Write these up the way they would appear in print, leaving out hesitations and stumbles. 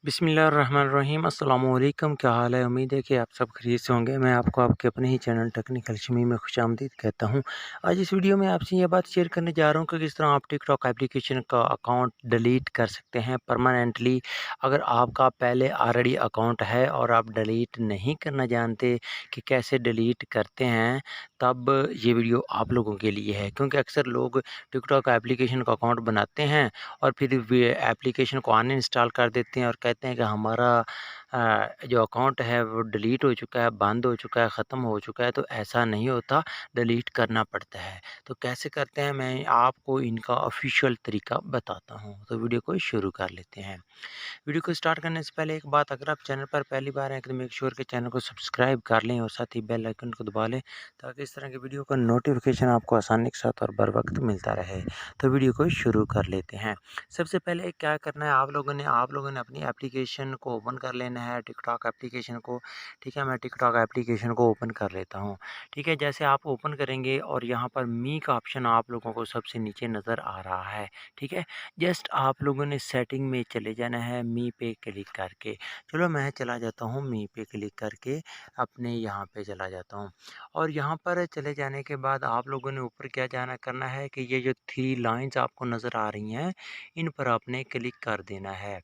बिस्मिल्लाहिर्रहमानिर्रहीम अस्सलामुअलैकुम। क्या हाल है? उम्मीद है कि आप सब खैरियत से होंगे। मैं आपको आपके अपने ही चैनल टेक्निकल शमी में खुशामदीद कहता हूँ। आज इस वीडियो में आपसे ये बात शेयर करने जा रहा हूँ कि किस तरह आप टिकटॉक एप्लीकेशन का अकाउंट डिलीट कर सकते हैं परमानेंटली। अगर आपका पहले ऑलरेडी अकाउंट है और आप डिलीट नहीं करना जानते कि कैसे डिलीट करते हैं, तब ये वीडियो आप लोगों के लिए है। क्योंकि अक्सर लोग टिकटॉक एप्लीकेशन का अकाउंट बनाते हैं और फिर वे एप्लीकेशन को अनइंस्टॉल कर देते हैं और कहते हैं कि हमारा जो अकाउंट है वो डिलीट हो चुका है, बंद हो चुका है, ख़त्म हो चुका है। तो ऐसा नहीं होता, डिलीट करना पड़ता है। तो कैसे करते हैं, मैं आपको इनका ऑफ़िशियल तरीका बताता हूँ। तो वीडियो को शुरू कर लेते हैं। वीडियो को स्टार्ट करने से पहले एक बात, अगर आप चैनल पर पहली बार आए तो मेक श्योर कि चैनल को सब्सक्राइब कर लें और साथ ही बेल आइकन को दबा लें, ताकि इस तरह की वीडियो का नोटिफिकेशन आपको आसानी के साथ और बर वक्त मिलता रहे। तो वीडियो को शुरू कर लेते हैं। सबसे पहले क्या करना है, आप लोगों ने अपनी एप्लीकेशन को ओपन कर लेना है, टिकटॉक एप्लीकेशन को। ठीक है, मैं टिकटॉक एप्लीकेशन को ओपन कर लेता हूँ। ठीक है, जैसे आप ओपन करेंगे और यहाँ पर मी का ऑप्शन आप लोगों को सबसे नीचे नज़र आ रहा है। ठीक है, जस्ट आप लोगों ने सेटिंग में चले जाना है मी पे क्लिक करके। चलो मैं चला जाता हूँ मी पे क्लिक करके, अपने यहाँ पे चला जाता हूँ। और यहाँ पर चले जाने के बाद आप लोगों ने ऊपर क्या जाना करना है कि ये जो 3 लाइन्स आपको नज़र आ रही हैं, इन पर आपने क्लिक कर देना है।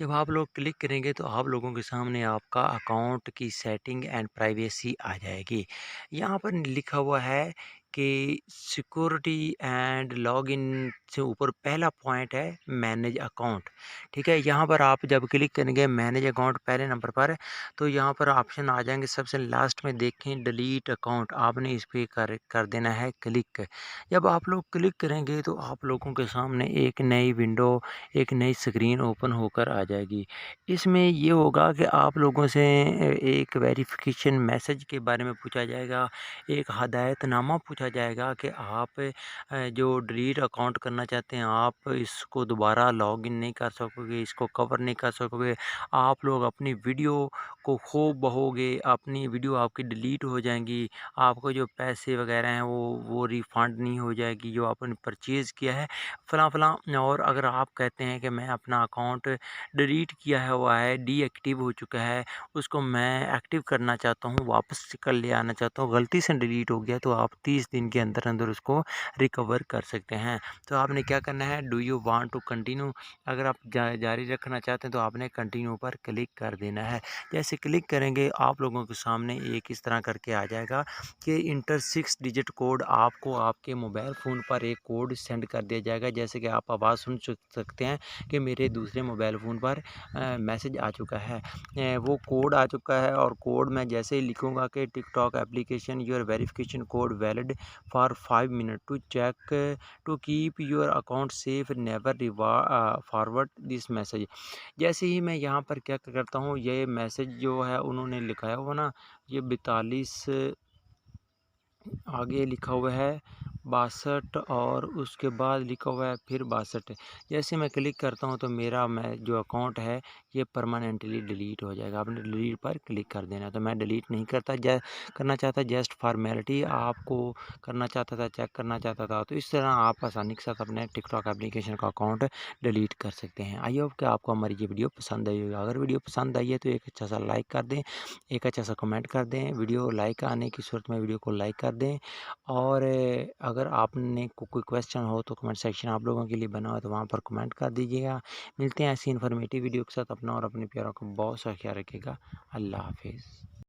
जब आप लोग क्लिक करेंगे तो आप लोगों के सामने आपका अकाउंट की सेटिंग एंड प्राइवेसी आ जाएगी। यहाँ पर लिखा हुआ है कि सिक्योरिटी एंड लॉगिन से ऊपर पहला पॉइंट है मैनेज अकाउंट। ठीक है, यहाँ पर आप जब क्लिक करेंगे मैनेज अकाउंट पहले नंबर पर, तो यहाँ पर ऑप्शन आ जाएंगे सबसे लास्ट में, देखें डिलीट अकाउंट, आपने इस पर कर देना है क्लिक। जब आप लोग क्लिक करेंगे तो आप लोगों के सामने एक नई विंडो, एक नई स्क्रीन ओपन होकर आ जाएगी। इसमें ये होगा कि आप लोगों से एक वेरिफ़िकेशन मैसेज के बारे में पूछा जाएगा, एक हदायतनामा पूछा जाएगा कि आप जो डिलीट अकाउंट करना चाहते हैं, आप इसको दोबारा लॉगिन नहीं कर सकोगे, इसको कवर नहीं कर सकोगे। आप लोग अपनी वीडियो को खो बहोगे, अपनी वीडियो आपकी डिलीट हो जाएँगी, आपको जो पैसे वगैरह हैं वो रिफ़ंड नहीं हो जाएगी जो आपने परचेज़ किया है, फलाँ-फलाँ। और अगर आप कहते हैं कि मैं अपना अकाउंट डिलीट किया है हुआ है, डीएक्टिव हो चुका है, उसको मैं एक्टिव करना चाहता हूँ, वापस से कर ले आना चाहता हूँ, गलती से डिलीट हो गया, तो आप 30 दिन के अंदर-अंदर उसको रिकवर कर सकते हैं। तो आपने क्या करना है, do you want to continue, अगर आप जारी रखना चाहते हैं तो आपने कंटिन्यू पर क्लिक कर देना है। जैसे क्लिक करेंगे आप लोगों के सामने एक इस तरह करके आ जाएगा कि इंटर 6 डिजिट कोड, आपको आपके मोबाइल फ़ोन पर एक कोड सेंड कर दिया जाएगा। जैसे कि आप आवाज़ सुन सकते हैं कि मेरे दूसरे मोबाइल फ़ोन पर मैसेज आ चुका है, वो कोड आ चुका है। और कोड मैं जैसे ही लिखूँगा कि TikTok application your verification code valid for 5 minute to check to keep your account safe, never forward this message. जैसे ही मैं यहाँ पर क्या करता हूँ, ये मैसेज जो है उन्होंने लिखाया हुआ ना, ये 42 आगे लिखा हुआ है 62 और उसके बाद लिखा हुआ है फिर 62। जैसे मैं क्लिक करता हूँ तो मेरा जो अकाउंट है ये परमानेंटली डिलीट हो जाएगा। आपने डिलीट पर क्लिक कर देना है। तो मैं डिलीट नहीं करना चाहता, जस्ट फॉर्मेलिटी आपको करना चाहता था, चेक करना चाहता था। तो इस तरह आप आसानी के साथ अपने टिकटॉक एप्लीकेशन का अकाउंट डिलीट कर सकते हैं। आई होप कि आपको हमारी ये वीडियो पसंद आई होगी। अगर वीडियो पसंद आई है तो एक अच्छा सा लाइक कर दें, एक अच्छा सा कमेंट कर दें। वीडियो लाइक आने की सूरत में वीडियो को लाइक कर दें। और अगर आपने कोई क्वेश्चन हो तो कमेंट सेक्शन आप लोगों के लिए बना हो तो वहाँ पर कमेंट कर दीजिएगा। मिलते हैं ऐसी इन्फॉर्मेटिव वीडियो के साथ। अपना और अपने प्यारों का बहुत सा ख्याल रखिएगा। अल्लाह हाफिज़।